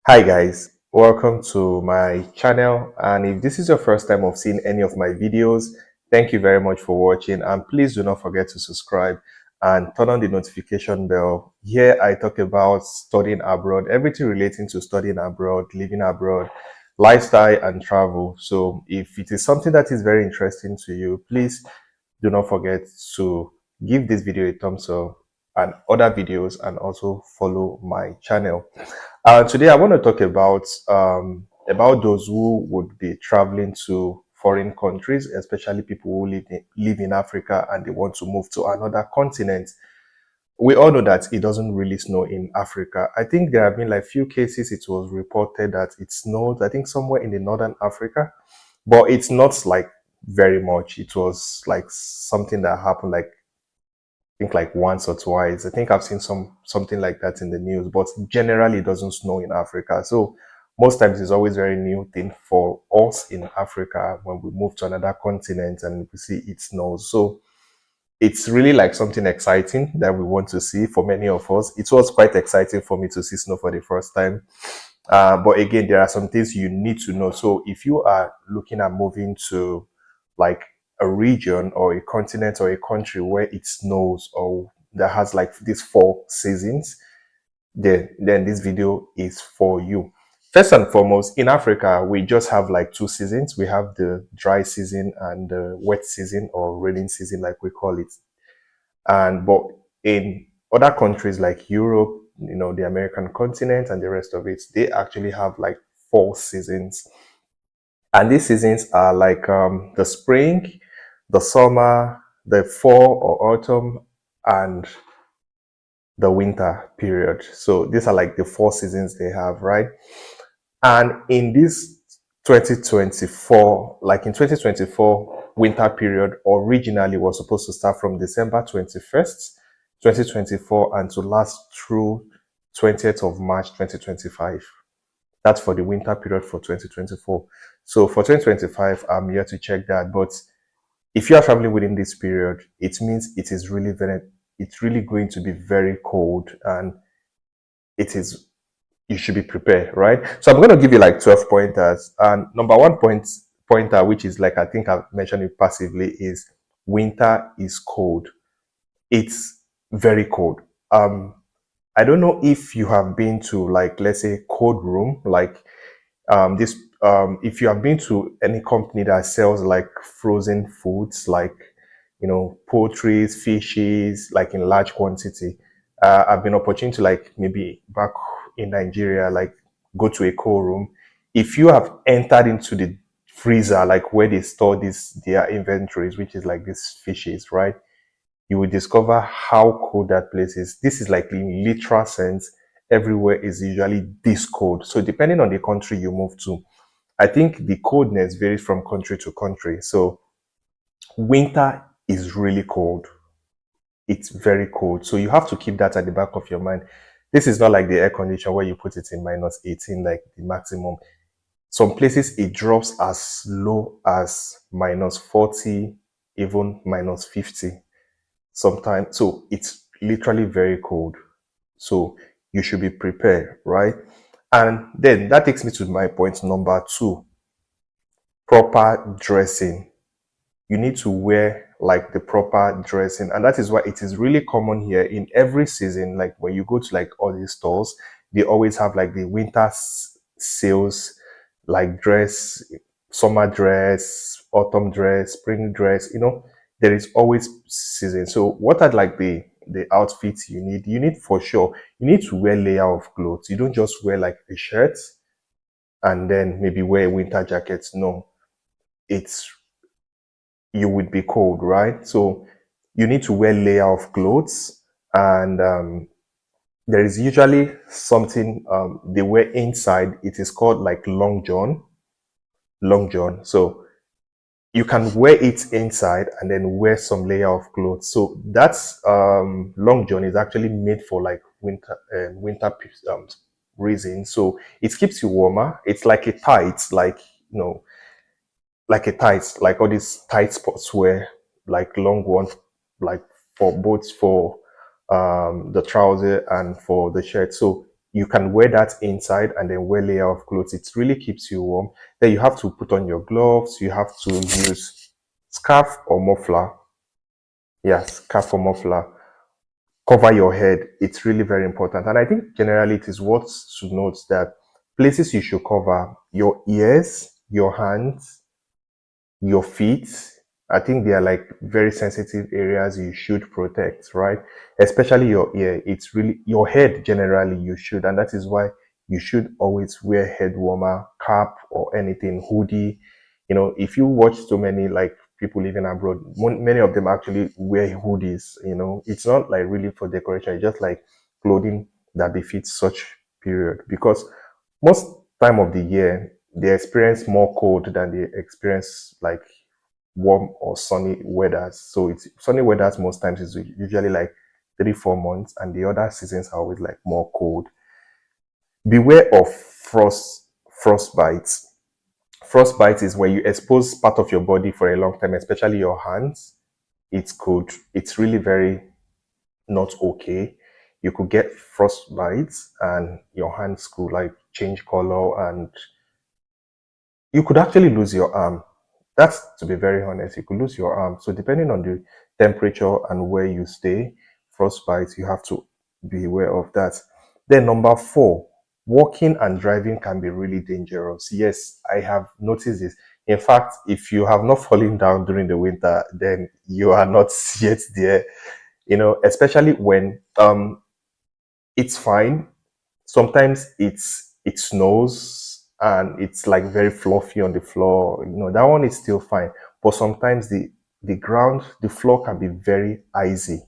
Hi guys, welcome to my channel, and if this is your first time of seeing any of my videos, thank you very much for watching, and please do not forget to subscribe and turn on the notification bell. Here I talk about studying abroad, everything relating to studying abroad, living abroad, lifestyle and travel. So if it is something that is very interesting to you, please do not forget to give this video a thumbs up and other videos, and also follow my channel. Today, I want to talk about those who would be traveling to foreign countries, especially people who live in Africa and they want to move to another continent. We all know that it doesn't really snow in Africa. I think there have been like few cases it was reported that it snowed, I think somewhere in the northern Africa, but it's not like very much. It was like something that happened like think like once or twice. I think I've seen something like that in the news, but generally it doesn't snow in Africa. So most times it's always very new thing for us in Africa when we move to another continent and we see it snows. So it's really like something exciting that we want to see for many of us. It was quite exciting for me to see snow for the first time. But again, there are some things you need to know. So if you are looking at moving to like a region or a continent or a country where it snows or that has like these 4 seasons, then this video is for you. First and foremost, in Africa, we just have like 2 seasons. We have the dry season and the wet season, or raining season, like we call it. But in other countries like Europe, the American continent and the rest of it, they actually have like 4 seasons. And these seasons are like the spring, the summer, the fall or autumn, and the winter period. So these are like the 4 seasons they have, right? And in this 2024, like in 2024 winter period, originally was supposed to start from December 21st, 2024, and to last through 20th of March 2025. That's for the winter period for 2024. So for 2025, I'm here to check that. But if you are traveling within this period, it means it's really going to be very cold, and you should be prepared, right? So I'm going to give you like 12 pointers. And number one pointer, which is like, I think I've mentioned it passively, is winter is cold. It's very cold. I don't know if you have been to like, let's say, cold room, like this if you have been to any company that sells like frozen foods, like poultry, fishes, like in large quantity. I've been opportune to like maybe back in Nigeria, like go to a cold room. If you have entered into the freezer, like where they store their inventories, which is like these fishes, right? You will discover how cold that place is. This is like in literal sense, everywhere is usually this cold. So depending on the country you move to, I think the coldness varies from country to country. So winter is really cold. It's very cold. So you have to keep that at the back of your mind. This is not like the air conditioner where you put it in -18, like the maximum. Some places it drops as low as -40, even -50 sometimes. So it's literally very cold. So you should be prepared, right? And then that takes me to my point number 2, proper dressing. You need to wear like the proper dressing, and that is why it is really common here in every season. Like when you go to like all these stores, they always have like the winter sales, like dress, summer dress, autumn dress, spring dress. There is always season. So what are like the outfits you need? You need, for sure, you need to wear layer of clothes. You don't just wear like a shirt and then maybe wear a winter jacket. No, it's you would be cold, right? So you need to wear layer of clothes, and there is usually something they wear inside. It is called like long john. Long john. So you can wear it inside and then wear some layer of clothes. So that's long john is actually made for like winter reason. So it keeps you warmer. It's like a tights, like like a tights, like all these tight sportswear, like long ones, like for both for the trouser and for the shirt. So you can wear that inside and then wear layer of clothes. It really keeps you warm. Then you have to put on your gloves. You have to use scarf or muffler. Yes, scarf or muffler. Cover your head. It's really very important. And I think generally it is worth to note that places you should cover: your ears, your hands, your feet. I think they are like very sensitive areas you should protect, right? Especially your ear. It's really your head generally you should, and that is why you should always wear head warmer, cap or anything, hoodie. If you watch so many like people living abroad, many of them actually wear hoodies. It's not like really for decoration, it's just like clothing that befits such period, because most time of the year they experience more cold than they experience like warm or sunny weathers. So it's sunny weathers most times is usually like 3 4 months, and the other seasons are always like more cold. Beware of frostbite. Frostbite is when you expose part of your body for a long time, especially your hands. It's really very not okay. You could get frostbite and your hands could like change color, and you could actually lose your arm. That's, to be very honest, you could lose your arm. So depending on the temperature and where you stay, frostbite, you have to be aware of that. Then number 4, walking and driving can be really dangerous. Yes, I have noticed this. In fact, if you have not fallen down during the winter, then you are not yet there. Especially when it's fine. Sometimes it snows and it's like very fluffy on the floor. That one is still fine. But sometimes the ground, the floor can be very icy,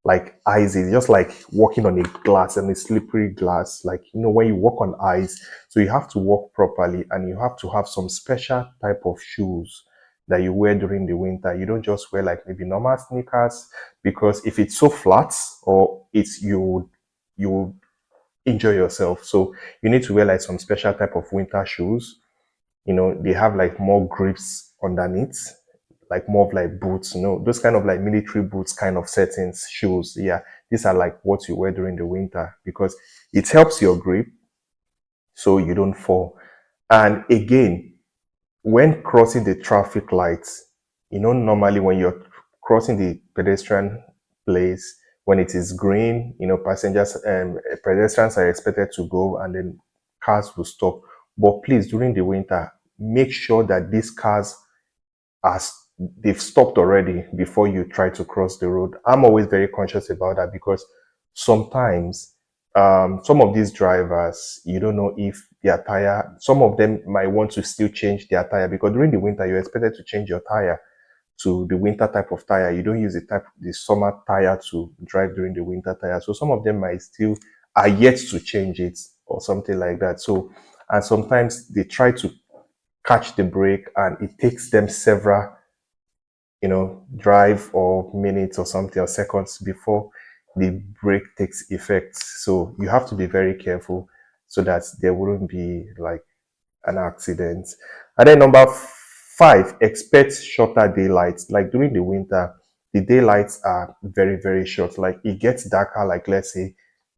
like icy, just like walking on a glass and a slippery glass. Like when you walk on ice, so you have to walk properly, and you have to have some special type of shoes that you wear during the winter. You don't just wear like maybe normal sneakers, because if it's so flat, or it's you enjoy yourself. So you need to wear like some special type of winter shoes. They have like more grips underneath, like more of like boots, those kind of like military boots kind of settings, shoes. Yeah, these are like what you wear during the winter, because it helps your grip so you don't fall. And again, when crossing the traffic lights, normally when you're crossing the pedestrian place, when it is green, pedestrians are expected to go, and then cars will stop. But please, during the winter, make sure that these cars as they've stopped already before you try to cross the road. I'm always very conscious about that, because sometimes some of these drivers, you don't know if their tire, some of them might want to still change their tire, because during the winter you're expected to change your tire to the winter type of tire. You don't use the summer tire to drive during the winter tire. So some of them might still are yet to change it or something like that. So, and sometimes they try to catch the brake, and it takes them several drive or minutes or something, or seconds before the brake takes effect. So you have to be very careful so that there wouldn't be like an accident. And then number 5, expect shorter daylights. Like during the winter, the daylights are very, very short. Like it gets darker, like let's say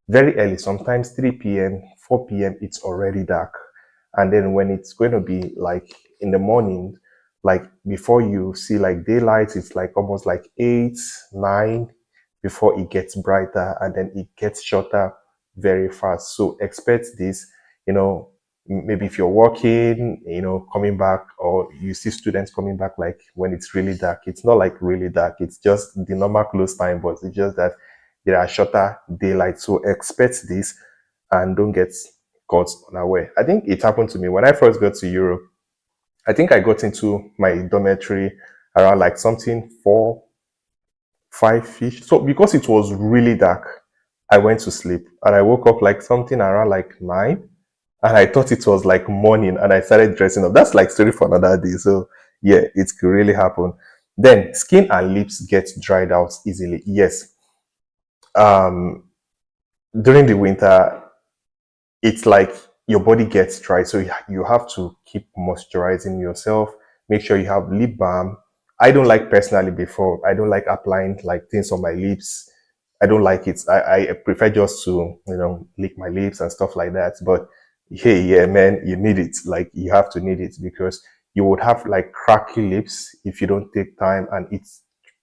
very early, sometimes 3 p.m., 4 p.m., it's already dark. And then when it's going to be like in the morning, like before you see like daylight, it's like almost like 8 9 before it gets brighter, and then it gets shorter very fast. So expect this. Maybe if you're working, coming back, or you see students coming back, like when it's really dark, it's not like really dark, it's just the normal close time, but it's just that there are shorter daylight. So expect this and don't get caught unaware. I think it happened to me when I first got to Europe. I think I got into my dormitory around like something 4 5 ish. So because it was really dark, I went to sleep, and I woke up like something around like 9, and I thought it was like morning, and I started dressing up. That's like story for another day. So yeah, it could really happen. Then skin and lips get dried out easily. Yes. Um, During the winter, it's like your body gets dry, so you have to keep moisturizing yourself. Make sure you have lip balm. I don't like, personally, before I don't like applying like things on my lips. I don't like it. I prefer just to, lick my lips and stuff like that. But hey, yeah, man, you need it. Like you have to need it because you would have like cracky lips if you don't take time, and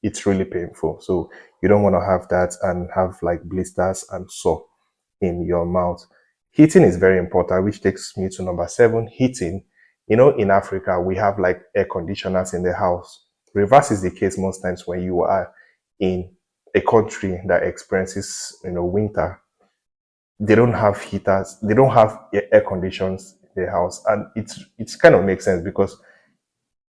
it's really painful. So you don't want to have that and have like blisters and sore in your mouth. Heating is very important, which takes me to number seven, heating. In Africa, we have like air conditioners in the house. Reverse is the case most times when you are in a country that experiences, winter. They don't have heaters. They don't have air conditions in their house, and it's kind of makes sense because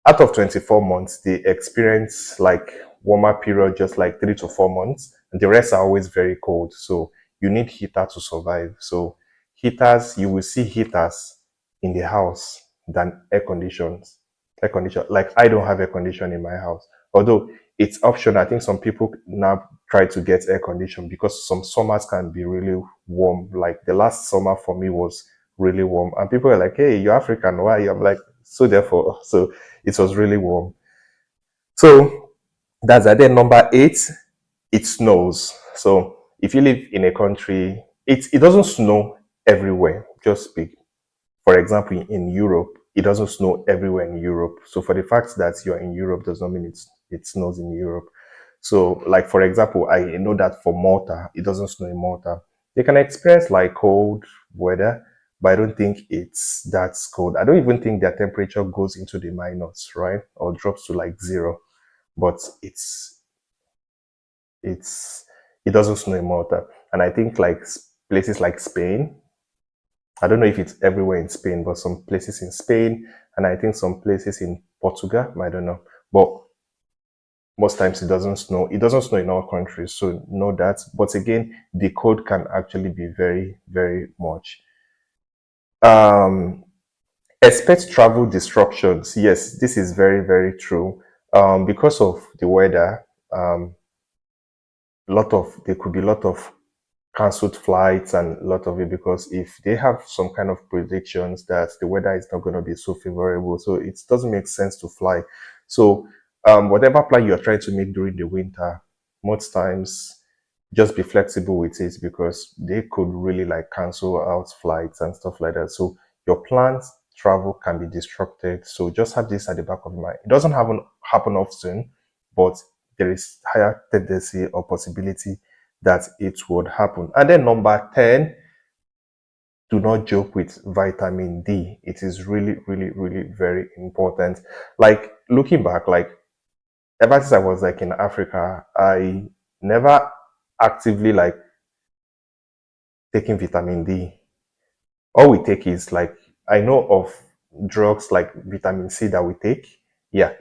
out of 24 months, they experience like warmer period, just like 3 to 4 months, and the rest are always very cold. So you need heater to survive. So heaters, you will see heaters in the house than air conditions. Air condition, like I don't have air condition in my house, although it's optional. I think some people now try to get air condition because some summers can be really warm. Like the last summer for me was really warm, and people are like, "Hey, you're African, why?" I'm like, so therefore, so it was really warm. So that's that. Then number eight, it snows. So if you live in a country, it doesn't snow everywhere. Just speak. For example, in Europe, it doesn't snow everywhere in Europe. So for the fact that you're in Europe does not mean it snows in Europe. So like for example, I know that for Malta, it doesn't snow in Malta. They can experience like cold weather, but I don't think it's that cold. I don't even think their temperature goes into the minus, right? Or drops to like zero. But it's it doesn't snow in Malta. And I think like places like Spain, I don't know if it's everywhere in Spain, but some places in Spain, and I think some places in Portugal, I don't know. But most times it doesn't snow. It doesn't snow in all countries, so know that. But again, the cold can actually be very, very much. Um, expect travel disruptions. Yes, this is very, very true. Because of the weather, there could be a lot of cancelled flights and a lot of it because if they have some kind of predictions that the weather is not going to be so favorable, so it doesn't make sense to fly. So whatever plan you're trying to make during the winter, most times just be flexible with it because they could really like cancel out flights and stuff like that. So your plans travel can be disrupted. So just have this at the back of your mind. It doesn't happen often, but there is higher tendency or possibility that it would happen. And then number 10, do not joke with vitamin D. It is really, really, really very important. Like looking back, like ever since I was like in Africa, I never actively like taking vitamin D. All we take is like I know of drugs like vitamin C that we take. Yeah,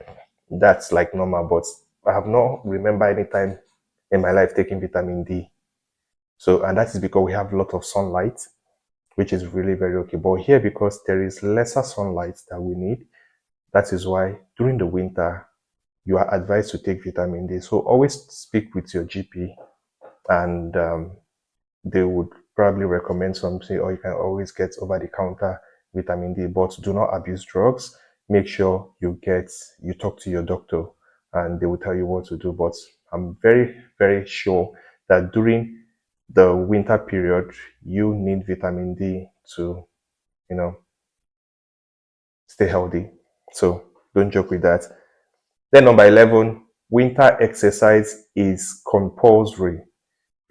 that's like normal, but I have not remember any time in my life taking vitamin D. So, and that is because we have a lot of sunlight, which is really very okay. But here, because there is lesser sunlight that we need, that is why during the winter, you are advised to take vitamin D. So always speak with your GP, and they would probably recommend something, or you can always get over the counter vitamin D. But do not abuse drugs. Make sure you talk to your doctor, and they will tell you what to do. But I'm very, very sure that during the winter period, you need vitamin D to, you know, stay healthy. So don't joke with that. Then number 11, winter exercise is compulsory.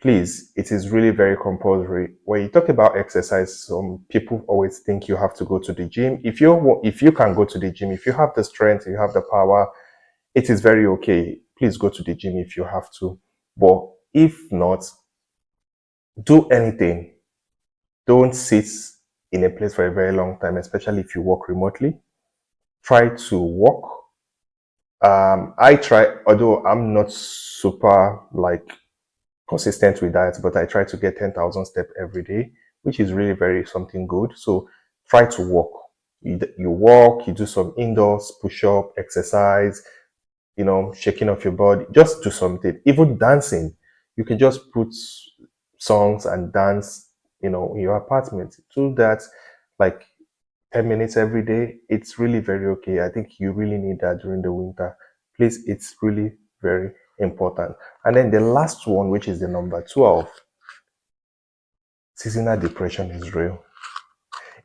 Please, it is really very compulsory. When you talk about exercise, some people always think you have to go to the gym. If you can go to the gym, if you have the strength, you have the power, it is very okay. Please go to the gym if you have to. But if not, do anything. Don't sit in a place for a very long time, especially if you work remotely. Try to walk. I try, although I'm not super like consistent with that, but I try to get 10,000 steps every day, which is really very something good. So try to walk. You walk, you do some indoors, push up, exercise, shaking off your body. Just do something. Even dancing. You can just put songs and dance, in your apartment. Do that like 10 minutes every day. It's really very okay. I think you really need that during the winter. Please, it's really very important. And then the last one, which is the number 12, seasonal depression is real.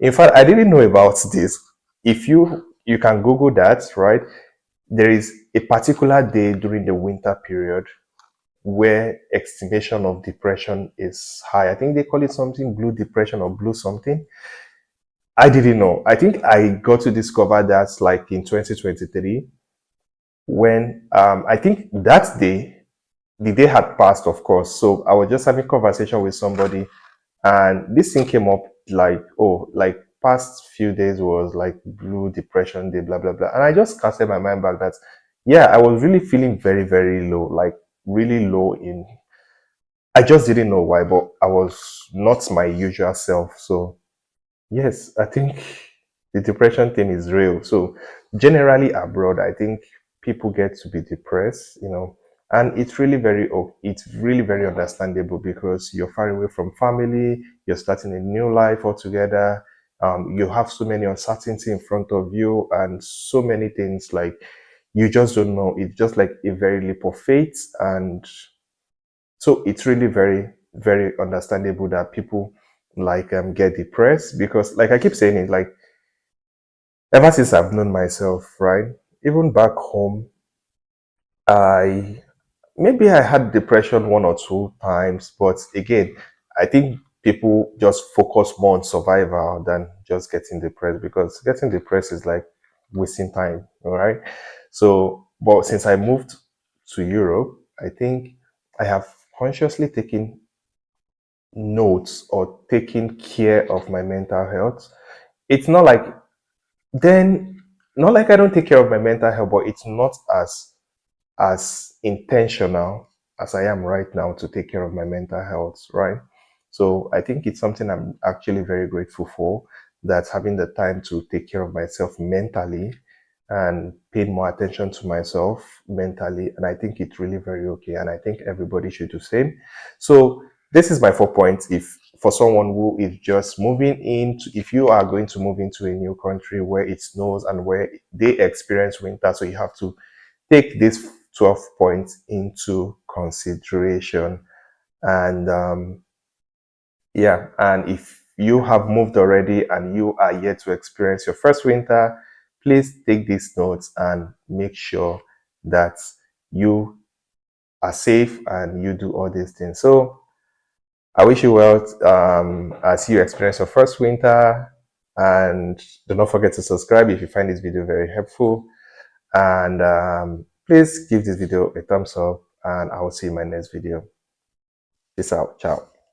In fact, I didn't know about this. If you can Google that, right? There is a particular day during the winter period where estimation of depression is high. I think they call it something blue depression or blue something. I didn't know. I think I got to discover that like in 2023 when I think that day, the day had passed, of course. So I was just having conversation with somebody, and this thing came up like, oh, like past few days was like blue depression day, blah blah blah. And I just casted my mind back that yeah, I was really feeling very, very low, like really low in I just didn't know why, but I was not my usual self. So yes, I think the depression thing is real. So generally abroad, I think people get to be depressed, and it's really very understandable because you're far away from family, you're starting a new life altogether. You have so many uncertainty in front of you and so many things like you just don't know. It's just like a very leap of faith, and so it's really very, very understandable that people like get depressed because like I keep saying it, like ever since I've known myself, right? Even back home, I maybe I had depression one or two times, but again, I think people just focus more on survival than just getting depressed because getting depressed is like wasting time, all right? So, but since I moved to Europe, I think I have consciously taken notes or taking care of my mental health. It's not like then not like I don't take care of my mental health, but it's not as intentional as I am right now to take care of my mental health, right? So I think it's something I'm actually very grateful for, that's having the time to take care of myself mentally and paying more attention to myself mentally. And I think it's really very okay. And I think everybody should do the same. So this is my 4 points. If for someone who is just moving into, if you are going to move into a new country where it snows and where they experience winter, so you have to take these 12 points into consideration. And yeah, and if you have moved already and you are yet to experience your first winter, please take these notes and make sure that you are safe and you do all these things. So I wish you well as you experience your first winter, and do not forget to subscribe if you find this video very helpful. And please give this video a thumbs up, and I will see you in my next video. Peace out. Ciao.